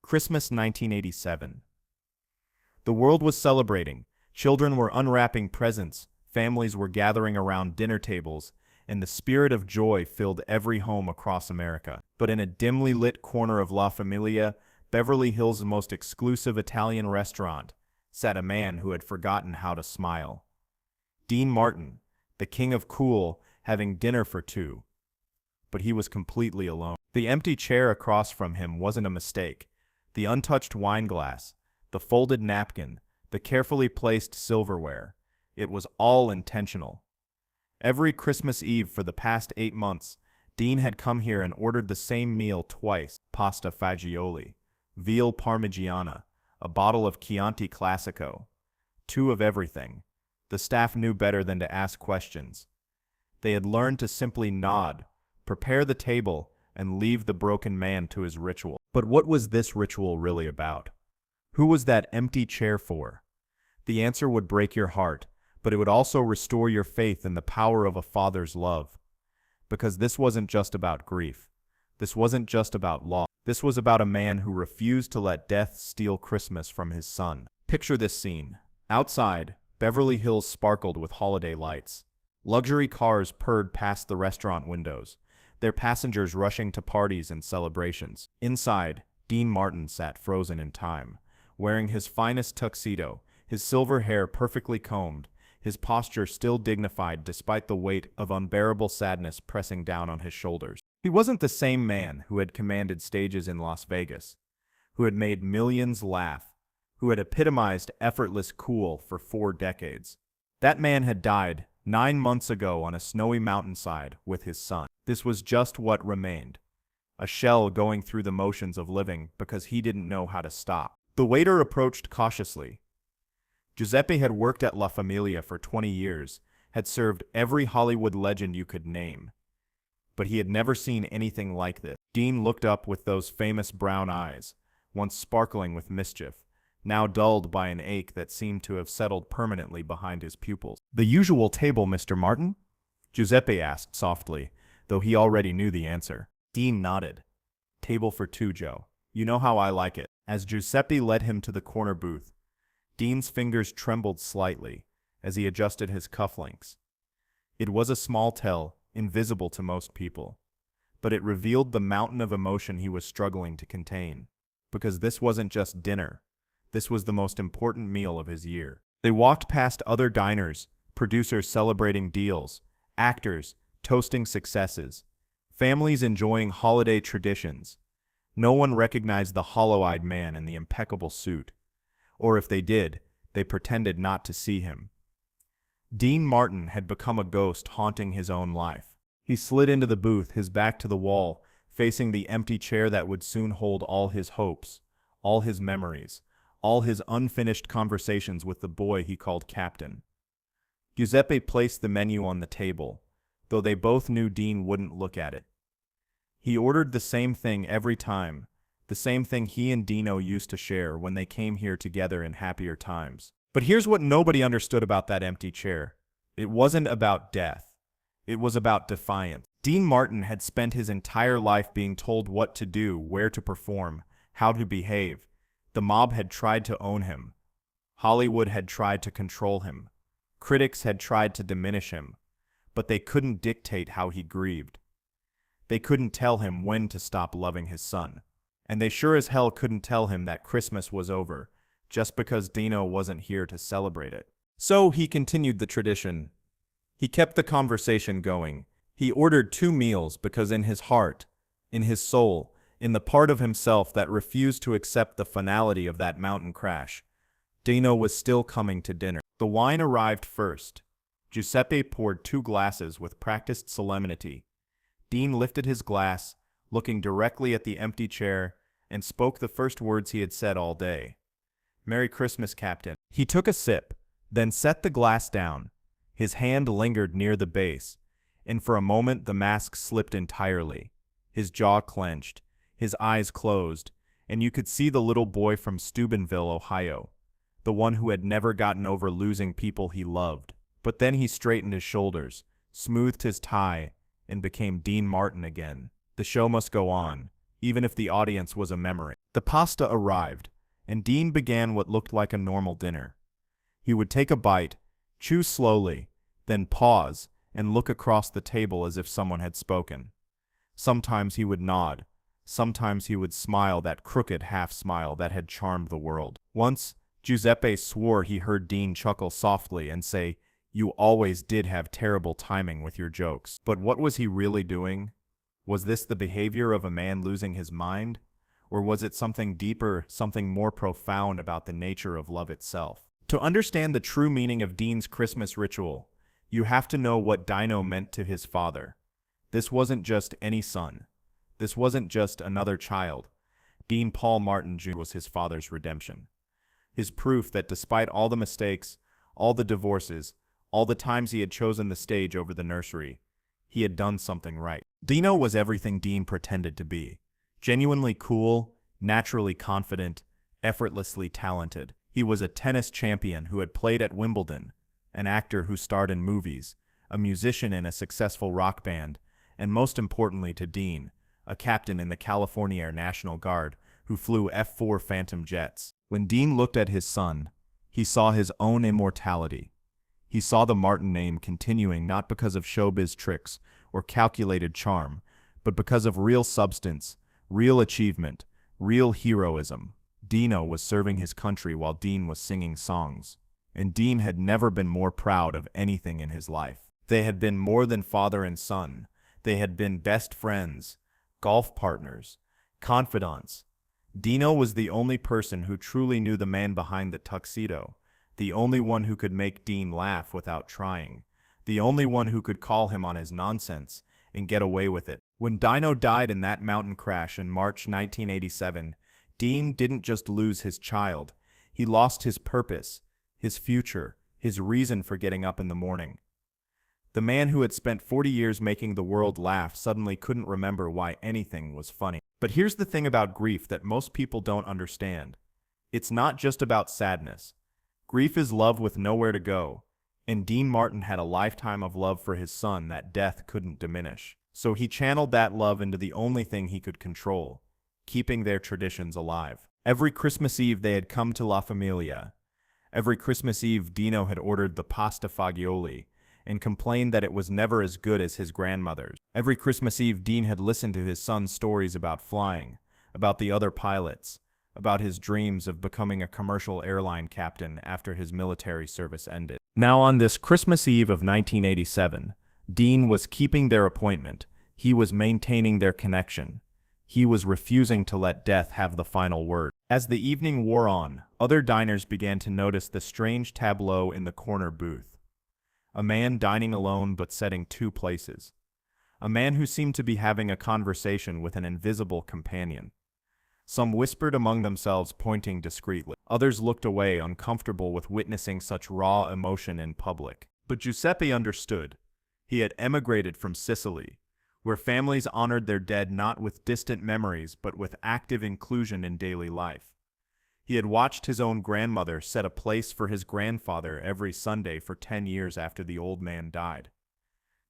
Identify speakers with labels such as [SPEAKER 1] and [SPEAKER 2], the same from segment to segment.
[SPEAKER 1] Christmas 1987. The world was celebrating. Children were unwrapping presents, families were gathering around dinner tables, and the spirit of joy filled every home across America. But in a dimly lit corner of La Familia, Beverly Hills' most exclusive Italian restaurant, sat a man who had forgotten how to smile. Dean Martin, the king of cool, having dinner for two. But he was completely alone. The empty chair across from him wasn't a mistake. The untouched wine glass, the folded napkin, the carefully placed silverware. It was all intentional. Every Christmas Eve for the past 8 months, Dean had come here and ordered the same meal twice: pasta fagioli, veal parmigiana, a bottle of Chianti Classico. 2 of everything. The staff knew better than to ask questions. They had learned to simply nod, prepare the table, and leave the broken man to his ritual. But what was this ritual really about? Who was that empty chair for? The answer would break your heart, but it would also restore your faith in the power of a father's love. Because this wasn't just about grief. This wasn't just about loss. This was about a man who refused to let death steal Christmas from his son. Picture this scene. Outside, Beverly Hills sparkled with holiday lights. Luxury cars purred past the restaurant windows, their passengers rushing to parties and celebrations. Inside, Dean Martin sat frozen in time, wearing his finest tuxedo, his silver hair perfectly combed, his posture still dignified despite the weight of unbearable sadness pressing down on his shoulders. He wasn't the same man who had commanded stages in Las Vegas, who had made millions laugh, who had epitomized effortless cool for 4 decades. That man had died 9 months ago on a snowy mountainside with his son. This was just what remained. A shell going through the motions of living because he didn't know how to stop. The waiter approached cautiously. Giuseppe had worked at La Familia for 20 years, had served every Hollywood legend you could name. But he had never seen anything like this. Dean looked up with those famous brown eyes, once sparkling with mischief, now dulled by an ache that seemed to have settled permanently behind his pupils. "The usual table, Mr. Martin?" Giuseppe asked softly, though he already knew the answer. Dean nodded. "Table for 2, Joe. You know how I like it." As Giuseppe led him to the corner booth, Dean's fingers trembled slightly as he adjusted his cufflinks. It was a small tell, invisible to most people, but it revealed the mountain of emotion he was struggling to contain. Because this wasn't just dinner. This was the most important meal of his year. They walked past other diners, producers celebrating deals, actors toasting successes, families enjoying holiday traditions. No one recognized the hollow-eyed man in the impeccable suit. Or if they did, they pretended not to see him. Dean Martin had become a ghost haunting his own life. He slid into the booth, his back to the wall, facing the empty chair that would soon hold all his hopes, all his memories, all his unfinished conversations with the boy he called Captain. Giuseppe placed the menu on the table, though they both knew Dean wouldn't look at it. He ordered the same thing every time, the same thing he and Dino used to share when they came here together in happier times. But here's what nobody understood about that empty chair. It wasn't about death. It was about defiance. Dean Martin had spent his entire life being told what to do, where to perform, how to behave. The mob had tried to own him. Hollywood had tried to control him. Critics had tried to diminish him. But they couldn't dictate how he grieved. They couldn't tell him when to stop loving his son. And they sure as hell couldn't tell him that Christmas was over, just because Dino wasn't here to celebrate it. So he continued the tradition. He kept the conversation going. He ordered 2 meals because in his heart, in his soul, in the part of himself that refused to accept the finality of that mountain crash, Dino was still coming to dinner. The wine arrived first. Giuseppe poured 2 glasses with practiced solemnity. Dean lifted his glass, looking directly at the empty chair, and spoke the first words he had said all day. "Merry Christmas, Captain." He took a sip, then set the glass down. His hand lingered near the base, and for a moment the mask slipped entirely. His jaw clenched, his eyes closed, and you could see the little boy from Steubenville, Ohio, the one who had never gotten over losing people he loved. But then he straightened his shoulders, smoothed his tie, and became Dean Martin again. The show must go on, even if the audience was a memory. The pasta arrived, and Dean began what looked like a normal dinner. He would take a bite, chew slowly, then pause and look across the table as if someone had spoken. Sometimes he would nod. Sometimes he would smile, that crooked half-smile that had charmed the world. Once, Giuseppe swore he heard Dean chuckle softly and say, "You always did have terrible timing with your jokes." But what was he really doing? Was this the behavior of a man losing his mind? Or was it something deeper, something more profound about the nature of love itself? To understand the true meaning of Dean's Christmas ritual, you have to know what Dino meant to his father. This wasn't just any son. This wasn't just another child. Dean Paul Martin Jr. was his father's redemption. His proof that despite all the mistakes, all the divorces, all the times he had chosen the stage over the nursery, he had done something right. Dino was everything Dean pretended to be. Genuinely cool, naturally confident, effortlessly talented. He was a tennis champion who had played at Wimbledon, an actor who starred in movies, a musician in a successful rock band, and most importantly to Dean, a captain in the California Air National Guard who flew F-4 Phantom jets. When Dean looked at his son, he saw his own immortality. He saw the Martin name continuing not because of showbiz tricks or calculated charm, but because of real substance, real achievement, real heroism. Dino was serving his country while Dean was singing songs, and Dean had never been more proud of anything in his life. They had been more than father and son. They had been best friends, golf partners, confidants. Dino was the only person who truly knew the man behind the tuxedo, the only one who could make Dean laugh without trying, the only one who could call him on his nonsense and get away with it. When Dino died in that mountain crash in March 1987, Dean didn't just lose his child, he lost his purpose, his future, his reason for getting up in the morning. The man who had spent 40 years making the world laugh suddenly couldn't remember why anything was funny. But here's the thing about grief that most people don't understand. It's not just about sadness. Grief is love with nowhere to go, and Dean Martin had a lifetime of love for his son that death couldn't diminish. So he channeled that love into the only thing he could control, keeping their traditions alive. Every Christmas Eve they had come to La Familia. Every Christmas Eve Dino had ordered the pasta fagioli and complained that it was never as good as his grandmother's. Every Christmas Eve Dean had listened to his son's stories about flying, about the other pilots, about his dreams of becoming a commercial airline captain after his military service ended. Now on this Christmas Eve of 1987, Dean was keeping their appointment. He was maintaining their connection. He was refusing to let death have the final word. As the evening wore on, other diners began to notice the strange tableau in the corner booth. A man dining alone but setting two places. A man who seemed to be having a conversation with an invisible companion. Some whispered among themselves, pointing discreetly. Others looked away, uncomfortable with witnessing such raw emotion in public. But Giuseppe understood. He had emigrated from Sicily, where families honored their dead not with distant memories but with active inclusion in daily life. He had watched his own grandmother set a place for his grandfather every Sunday for 10 years after the old man died.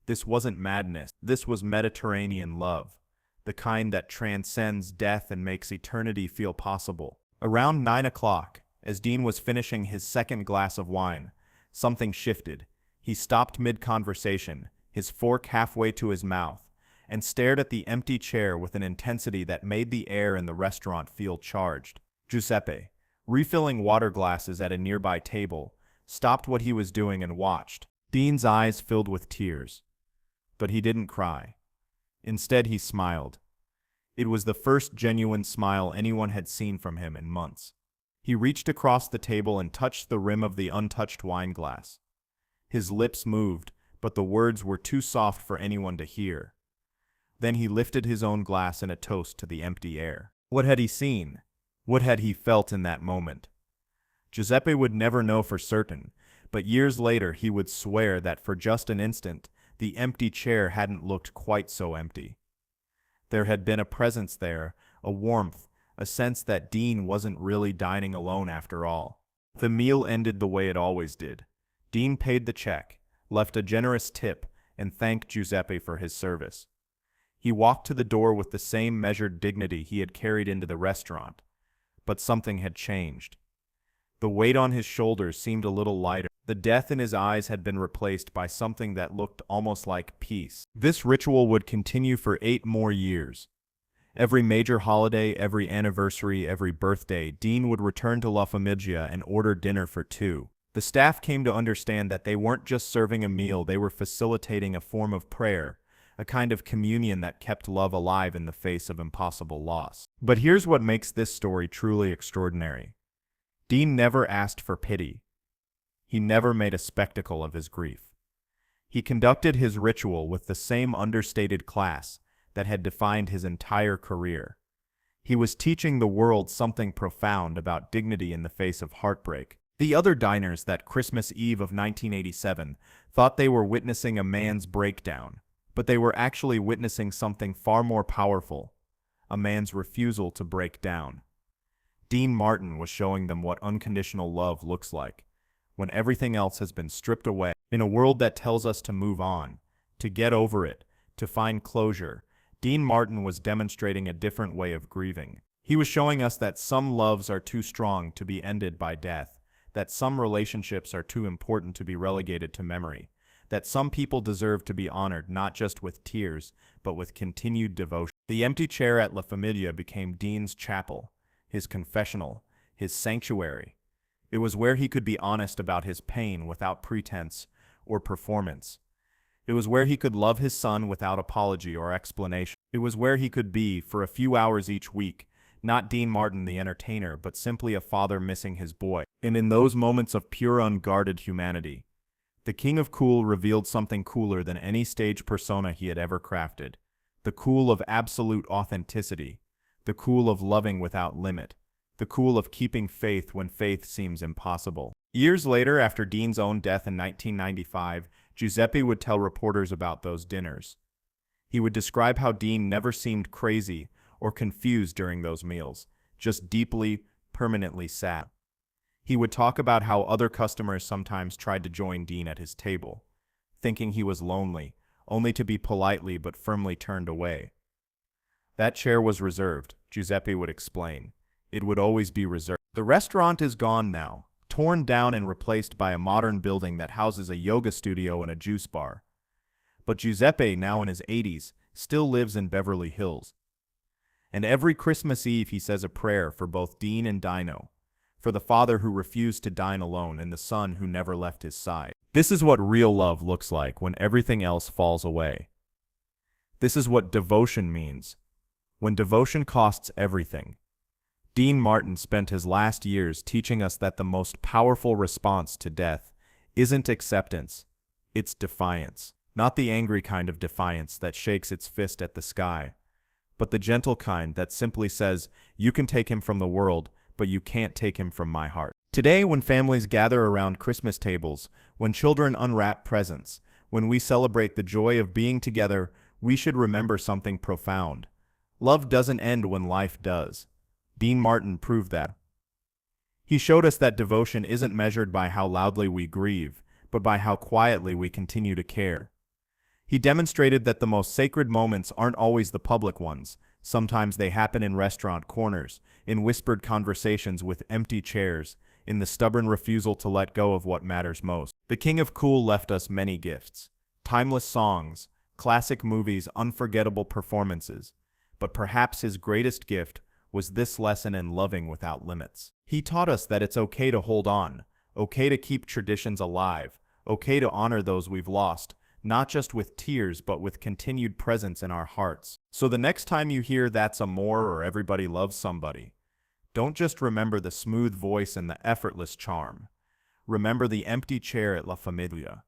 [SPEAKER 1] This wasn't madness. This was Mediterranean love, the kind that transcends death and makes eternity feel possible. Around 9 o'clock, as Dean was finishing his second glass of wine, something shifted. He stopped mid-conversation, his fork halfway to his mouth, and stared at the empty chair with an intensity that made the air in the restaurant feel charged. Giuseppe, refilling water glasses at a nearby table, stopped what he was doing and watched. Dean's eyes filled with tears. But he didn't cry. Instead, he smiled. It was the first genuine smile anyone had seen from him in months. He reached across the table and touched the rim of the untouched wine glass. His lips moved, but the words were too soft for anyone to hear. Then he lifted his own glass in a toast to the empty air. What had he seen? What had he felt in that moment? Giuseppe would never know for certain, but years later he would swear that for just an instant, the empty chair hadn't looked quite so empty. There had been a presence there, a warmth, a sense that Dean wasn't really dining alone after all. The meal ended the way it always did. Dean paid the check, left a generous tip, and thanked Giuseppe for his service. He walked to the door with the same measured dignity he had carried into the restaurant, but something had changed. The weight on his shoulders seemed a little lighter. The death in his eyes had been replaced by something that looked almost like peace. This ritual would continue for 8 more years. Every major holiday, every anniversary, every birthday, Dean would return to La Famiglia and order dinner for 2. The staff came to understand that they weren't just serving a meal, they were facilitating a form of prayer, a kind of communion that kept love alive in the face of impossible loss. But here's what makes this story truly extraordinary. Dean never asked for pity. He never made a spectacle of his grief. He conducted his ritual with the same understated class that had defined his entire career. He was teaching the world something profound about dignity in the face of heartbreak. The other diners that Christmas Eve of 1987 thought they were witnessing a man's breakdown, but they were actually witnessing something far more powerful, a man's refusal to break down. Dean Martin was showing them what unconditional love looks like, when everything else has been stripped away. In a world that tells us to move on, to get over it, to find closure, Dean Martin was demonstrating a different way of grieving. He was showing us that some loves are too strong to be ended by death, that some relationships are too important to be relegated to memory, that some people deserve to be honored not just with tears, but with continued devotion. The empty chair at La Famiglia became Dean's chapel, his confessional, his sanctuary. It was where he could be honest about his pain without pretense or performance. It was where he could love his son without apology or explanation. It was where he could be, for a few hours each week, not Dean Martin the entertainer, but simply a father missing his boy. And in those moments of pure unguarded humanity, the King of Cool revealed something cooler than any stage persona he had ever crafted. The cool of absolute authenticity, the cool of loving without limit, the cool of keeping faith when faith seems impossible. Years later, after Dean's own death in 1995, Giuseppe would tell reporters about those dinners. He would describe how Dean never seemed crazy or confused during those meals, just deeply, permanently sad. He would talk about how other customers sometimes tried to join Dean at his table, thinking he was lonely, only to be politely but firmly turned away. That chair was reserved, Giuseppe would explain. It would always be reserved. The restaurant is gone now, torn down and replaced by a modern building that houses a yoga studio and a juice bar. But Giuseppe, now in his 80s, still lives in Beverly Hills. And every Christmas Eve he says a prayer for both Dean and Dino, for the father who refused to dine alone and the son who never left his side. This is what real love looks like when everything else falls away. This is what devotion means, when devotion costs everything. Dean Martin spent his last years teaching us that the most powerful response to death isn't acceptance, it's defiance. Not the angry kind of defiance that shakes its fist at the sky, but the gentle kind that simply says, you can take him from the world, but you can't take him from my heart. Today, when families gather around Christmas tables, when children unwrap presents, when we celebrate the joy of being together, we should remember something profound. Love doesn't end when life does. Dean Martin proved that. He showed us that devotion isn't measured by how loudly we grieve, but by how quietly we continue to care. He demonstrated that the most sacred moments aren't always the public ones. Sometimes they happen in restaurant corners, in whispered conversations with empty chairs, in the stubborn refusal to let go of what matters most. The King of Cool left us many gifts. Timeless songs, classic movies, unforgettable performances. But perhaps his greatest gift was this lesson in loving without limits. He taught us that it's okay to hold on, okay to keep traditions alive, okay to honor those we've lost, not just with tears, but with continued presence in our hearts. So the next time you hear "That's Amore" or "Everybody Loves Somebody," don't just remember the smooth voice and the effortless charm. Remember the empty chair at La Famiglia.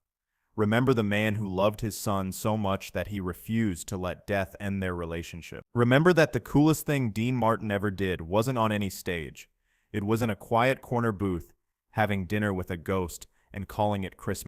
[SPEAKER 1] Remember the man who loved his son so much that he refused to let death end their relationship. Remember that the coolest thing Dean Martin ever did wasn't on any stage. It was in a quiet corner booth, having dinner with a ghost and calling it Christmas.